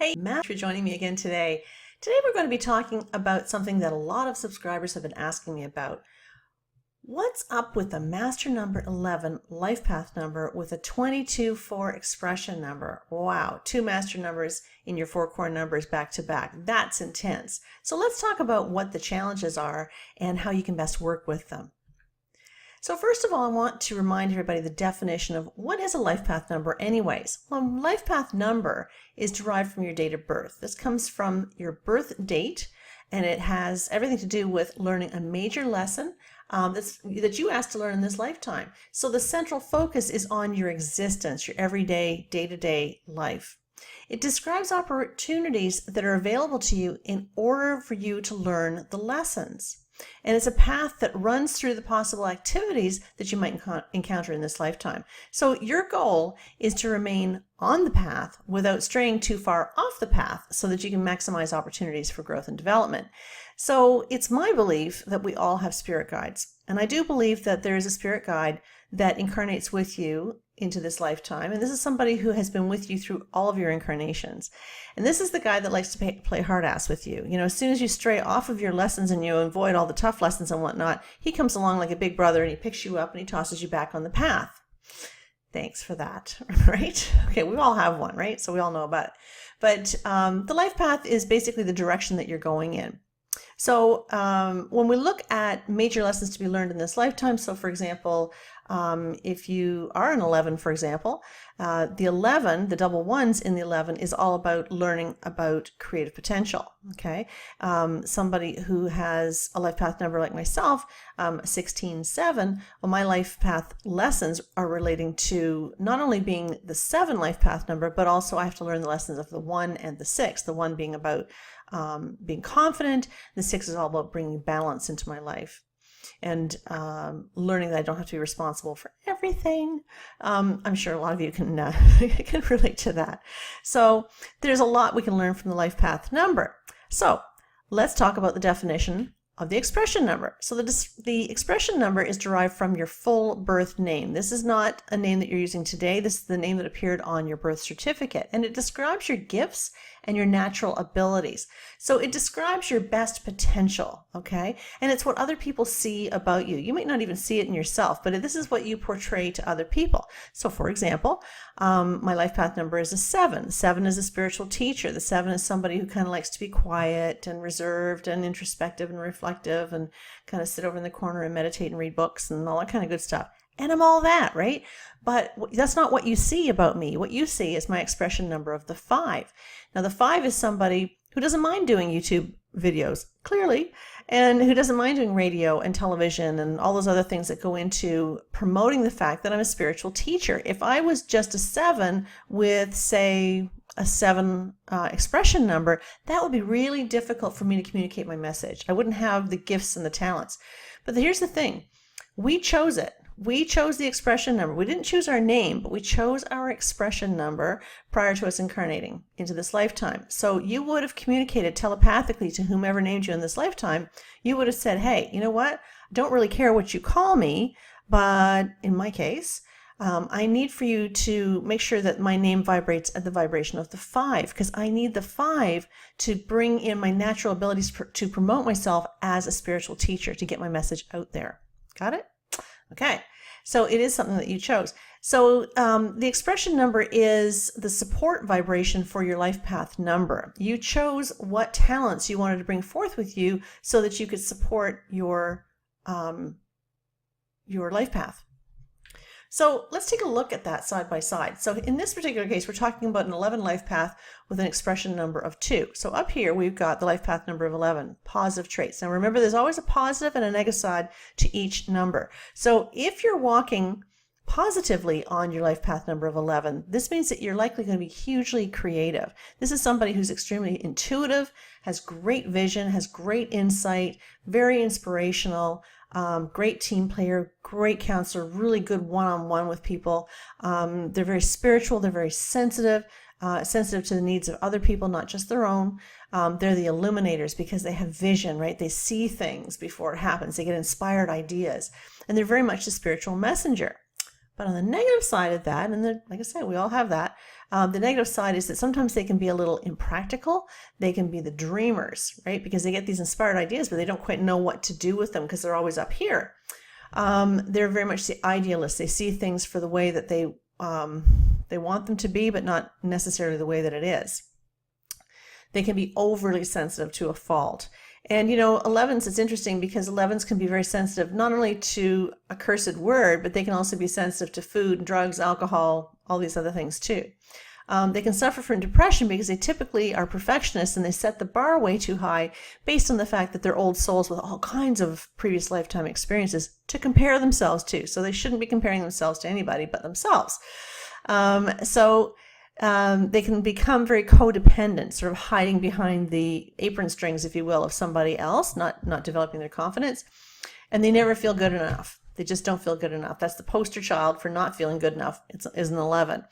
Hey, Matt, for joining me again today. Today we're going to be talking about something that a lot of subscribers have been asking me about. What's up with the master number 11 life path number with a 22-4 expression number? Wow, two master numbers in your four core numbers back to back. That's intense. So let's talk about what the challenges are and how you can best work with them. So first of all, I want to remind everybody the definition of what is a life path number anyways. Well, a life path number is derived from your date of birth. This comes from your birth date, and it has everything to do with learning a major lesson that you asked to learn in this lifetime. So the central focus is on your existence, your everyday, day-to-day life. It describes opportunities that are available to you in order for you to learn the lessons. And it's a path that runs through the possible activities that you might encounter in this lifetime. So your goal is to remain on the path without straying too far off the path so that you can maximize opportunities for growth and development. So it's my belief that we all have spirit guides. And I do believe that there is a spirit guide that incarnates with you into this lifetime. And this is somebody who has been with you through all of your incarnations. And this is the guy that likes to play hard ass with you. You know, as soon as you stray off of your lessons and you avoid all the tough lessons and whatnot, he comes along like a big brother and he picks you up and he tosses you back on the path. Thanks for that, right? Okay, we all have one, right? So we all know about it. But the life path is basically the direction that you're going in. So when we look at major lessons to be learned in this lifetime, so for example, if you are an 11, for example, the 11, the double ones in the 11 is all about learning about creative potential, okay? Somebody who has a life path number like myself, 16-7, well, my life path lessons are relating to not only being the 7 life path number, but also I have to learn the lessons of the 1 and the 6, the 1 being about being confident, the 6 is all about bringing balance into my life. And learning that I don't have to be responsible for everything. I'm sure a lot of you can can relate to that. So there's a lot we can learn from the life path number. So let's talk about the definition of the expression number. So the expression number is derived from your full birth name. This is not a name that you're using today. This is the name that appeared on your birth certificate. And it describes your gifts and your natural abilities. So it describes your best potential, okay? And it's what other people see about you. You might not even see it in yourself, but this is what you portray to other people. So for example, my life path number is a 7. 7 is a spiritual teacher. The 7 is somebody who kind of likes to be quiet and reserved and introspective and reflective and kind of sit over in the corner and meditate and read books and all that kind of good stuff. And I'm all that, right? But that's not what you see about me. What you see is my expression number of the 5. Now, the 5 is somebody who doesn't mind doing YouTube videos, clearly, and who doesn't mind doing radio and television and all those other things that go into promoting the fact that I'm a spiritual teacher. If I was just a 7 with, say, a 7 expression number, that would be really difficult for me to communicate my message. I wouldn't have the gifts and the talents. But here's the thing. We chose it. We chose the expression number. We didn't choose our name, but we chose our expression number prior to us incarnating into this lifetime. So you would have communicated telepathically to whomever named you in this lifetime. You would have said, hey, you know what? I don't really care what you call me, but in my case, I need for you to make sure that my name vibrates at the vibration of the 5, because I need the 5 to bring in my natural abilities to promote myself as a spiritual teacher, to get my message out there. Got it? Okay, so it is something that you chose. So the expression number is the support vibration for your life path number. You chose what talents you wanted to bring forth with you so that you could support your life path. So let's take a look at that side by side. So in this particular case, we're talking about an 11 life path with an expression number of 2. So up here, we've got the life path number of 11, positive traits. Now remember, there's always a positive and a negative side to each number. So if you're walking positively on your life path number of 11, this means that you're likely going to be hugely creative. This is somebody who's extremely intuitive, has great vision, has great insight, very inspirational, great team player, great counselor, really good one-on-one with people. They're very spiritual. They're very sensitive, sensitive to the needs of other people, not just their own. They're the illuminators because they have vision, right? They see things before it happens. They get inspired ideas, and they're very much the spiritual messenger. But on the negative side of that, and like I said, we all have that, The negative side is that sometimes they can be a little impractical. They can be the dreamers, right? Because they get these inspired ideas, but they don't quite know what to do with them because they're always up here. They're very much the idealists. They see things for the way that they want them to be, but not necessarily the way that it is. They can be overly sensitive to a fault. And 11s, it's interesting because 11s can be very sensitive not only to a cursed word, but they can also be sensitive to food, drugs, alcohol, all these other things too. They can suffer from depression because they typically are perfectionists and they set the bar way too high based on the fact that they're old souls with all kinds of previous lifetime experiences to compare themselves to. So they shouldn't be comparing themselves to anybody but themselves. They can become very codependent, sort of hiding behind the apron strings, if you will, of somebody else, not developing their confidence. And they never feel good enough. They just don't feel good enough. That's the poster child for not feeling good enough. Is an 11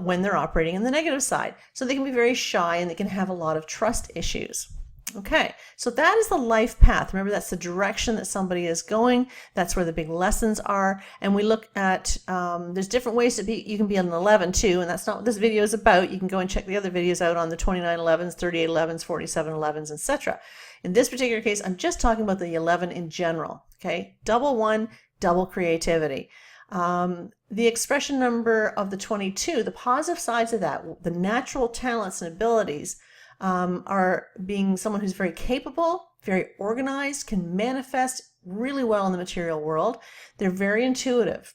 when they're operating in the negative side. So they can be very shy and they can have a lot of trust issues. Okay, so that is the life path. Remember, that's the direction that somebody is going. That's where the big lessons are. And we look at, there's different ways to be. You can be an 11 too, and that's not what this video is about. You can go and check the other videos out on the 29 11s, 38 11s, 47 11s, etc. In this particular case, I'm just talking about the 11 in general. Okay, double one, double creativity. The expression number of the 22, the positive sides of that, the natural talents and abilities, are being someone who's very capable, very organized, can manifest really well in the material world. They're very intuitive.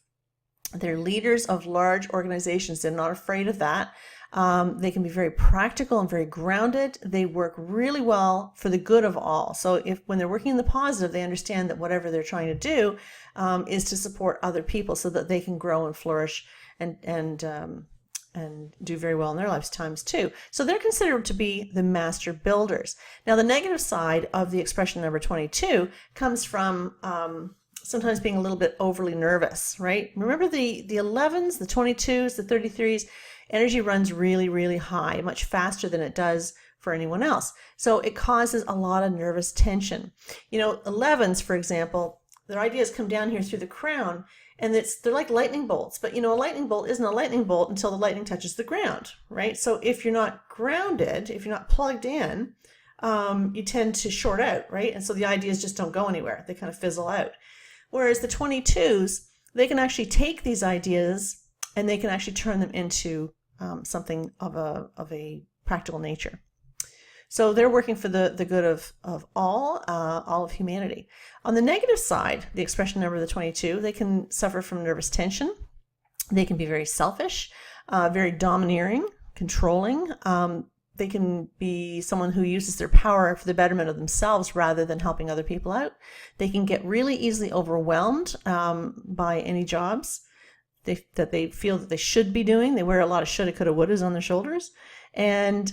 They're leaders of large organizations. They're not afraid of that. They can be very practical and very grounded. They work really well for the good of all. So when they're working in the positive, they understand that whatever they're trying to do is to support other people so that they can grow and flourish and do very well in their lifetimes too. So they're considered to be the master builders. Now, the negative side of the expression number 22 comes from sometimes being a little bit overly nervous, right? Remember the 11s, the 22s, the 33s, energy runs really, really high, much faster than it does for anyone else. So it causes a lot of nervous tension. 11s, for example, their ideas come down here through the crown, and they're like lightning bolts. But a lightning bolt isn't a lightning bolt until the lightning touches the ground, right? So if you're not grounded, if you're not plugged in, you tend to short out, right? And so the ideas just don't go anywhere. They kind of fizzle out. Whereas the 22s, they can actually take these ideas and they can actually turn them into something of a practical nature. So they're working for the good of all of humanity. On the negative side, the expression number of the 22, they can suffer from nervous tension. They can be very selfish, very domineering, controlling. They can be someone who uses their power for the betterment of themselves rather than helping other people out. They can get really easily overwhelmed by any jobs that they feel that they should be doing. They wear a lot of shoulda, coulda, wouldas on their shoulders. And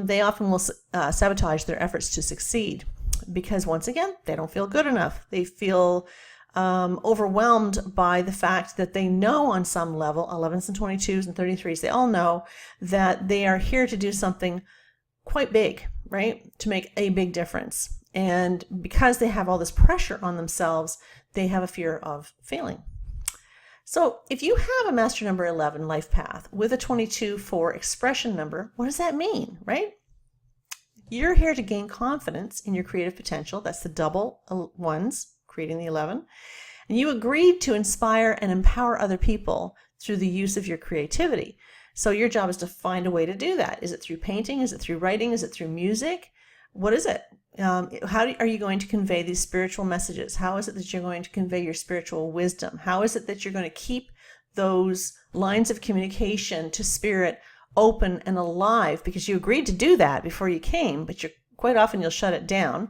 they often will sabotage their efforts to succeed because, once again, they don't feel good enough. They feel overwhelmed by the fact that they know on some level, 11s and 22s and 33s, they all know that they are here to do something quite big, right? To make a big difference. And because they have all this pressure on themselves, they have a fear of failing. So if you have a master number 11 life path with a 22-4 expression number, what does that mean, right? You're here to gain confidence in your creative potential. That's the double ones, creating the 11. And you agreed to inspire and empower other people through the use of your creativity. So your job is to find a way to do that. Is it through painting? Is it through writing? Is it through music? What is it? How are you going to convey these spiritual messages? How is it that you're going to convey your spiritual wisdom? How is it that you're going to keep those lines of communication to spirit open and alive? Because you agreed to do that before you came, but quite often you'll shut it down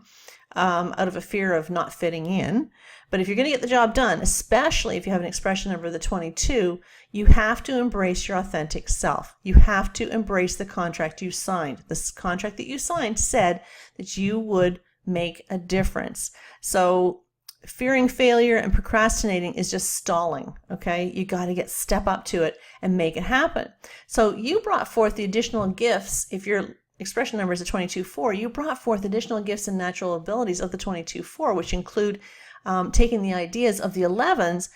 out of a fear of not fitting in. But if you're going to get the job done, especially if you have an expression number of the 22, you have to embrace your authentic self. You have to embrace the contract you signed. This contract that you signed said that you would make a difference. So fearing failure and procrastinating is just stalling, okay? You got to step up to it and make it happen. So you brought forth the additional gifts. If your expression number is a 22-4, you brought forth additional gifts and natural abilities of the 22-4, which include taking the ideas of the 11s,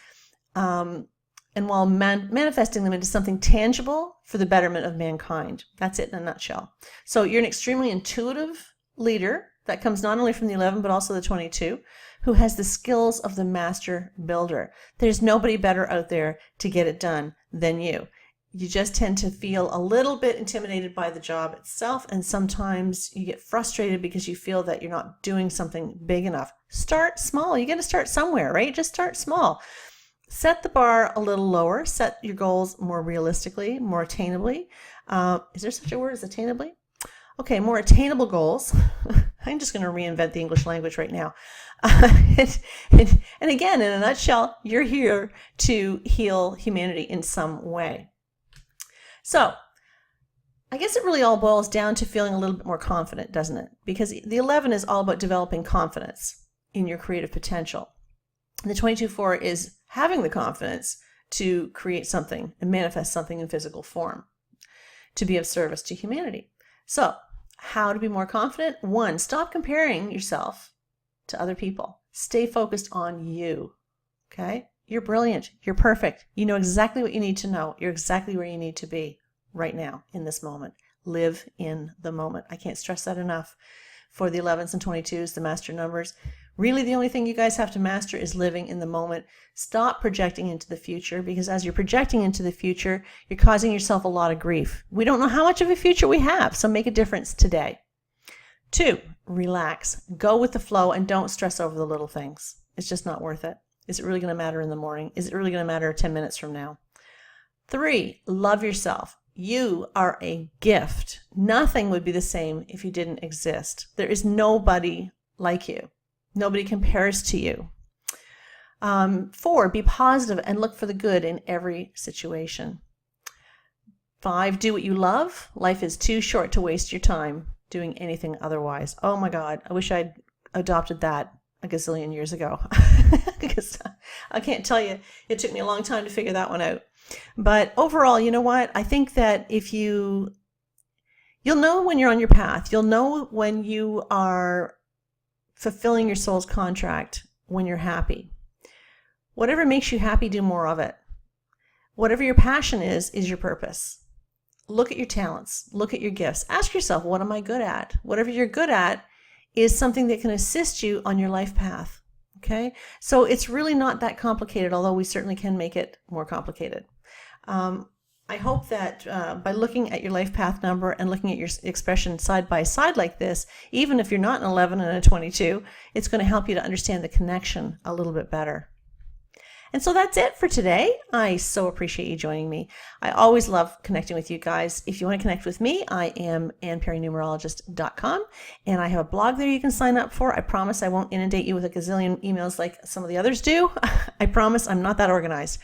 and while manifesting them into something tangible for the betterment of mankind. That's it in a nutshell. So you're an extremely intuitive leader that comes not only from the 11, but also the 22, who has the skills of the master builder. There's nobody better out there to get it done than you. You just tend to feel a little bit intimidated by the job itself, and sometimes you get frustrated because you feel that you're not doing something big enough. Start small. You got to start somewhere, right? Just start small. Set the bar a little lower. Set your goals more realistically, more attainably. Is there such a word as attainably? Okay, more attainable goals. I'm just going to reinvent the English language right now. And again, in a nutshell, you're here to heal humanity in some way. So I guess it really all boils down to feeling a little bit more confident, doesn't it? Because the 11 is all about developing confidence in your creative potential. And the 22-4 is having the confidence to create something and manifest something in physical form, to be of service to humanity. So how to be more confident? 1, stop comparing yourself to other people. Stay focused on you, okay? You're brilliant. You're perfect. You know exactly what you need to know. You're exactly where you need to be right now in this moment. Live in the moment. I can't stress that enough. For the 11s and 22s, the master numbers, really the only thing you guys have to master is living in the moment. Stop projecting into the future, because as you're projecting into the future, you're causing yourself a lot of grief. We don't know how much of a future we have, so make a difference today. 2, relax. Go with the flow and don't stress over the little things. It's just not worth it. Is it really going to matter in the morning? Is it really going to matter 10 minutes from now? 3, love yourself. You are a gift. Nothing would be the same if you didn't exist. There is nobody like you. Nobody compares to you. 4, be positive and look for the good in every situation. 5, do what you love. Life is too short to waste your time doing anything otherwise. Oh my God, I wish I'd adopted that a gazillion years ago. Because I can't tell you, it took me a long time to figure that one out. But overall, you know what? I think that if you'll know when you're on your path. You'll know when you are fulfilling your soul's contract, when you're happy. Whatever makes you happy, do more of it. Whatever your passion is your purpose. Look at your talents. Look at your gifts. Ask yourself, what am I good at? Whatever you're good at is something that can assist you on your life path. Okay? So it's really not that complicated, although we certainly can make it more complicated. I hope that by looking at your life path number and looking at your expression side by side like this, even if you're not an 11 and a 22, it's going to help you to understand the connection a little bit better. And so that's it for today. I so appreciate you joining me. I always love connecting with you guys. If you want to connect with me, I am AnnPerryNumerologist.com, and I have a blog there you can sign up for. I promise I won't inundate you with a gazillion emails like some of the others do. I promise I'm not that organized.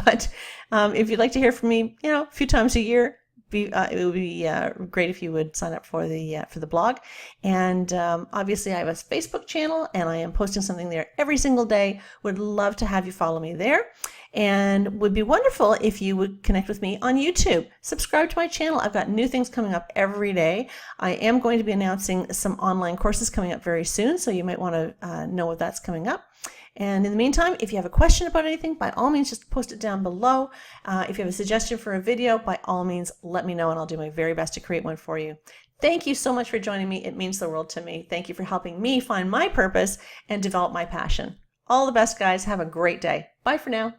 But if you'd like to hear from me, a few times a year, it would be great if you would sign up for the blog. And obviously I have a Facebook channel, and I am posting something there every single day. Would love to have you follow me there, and would be wonderful if you would connect with me on YouTube. Subscribe to my channel. I've got new things coming up every day. I am going to be announcing some online courses coming up very soon, so you might want to know what that's coming up. And in the meantime, if you have a question about anything, by all means, just post it down below. If you have a suggestion for a video, by all means, let me know, and I'll do my very best to create one for you. Thank you so much for joining me. It means the world to me. Thank you for helping me find my purpose and develop my passion. All the best, guys. Have a great day. Bye for now.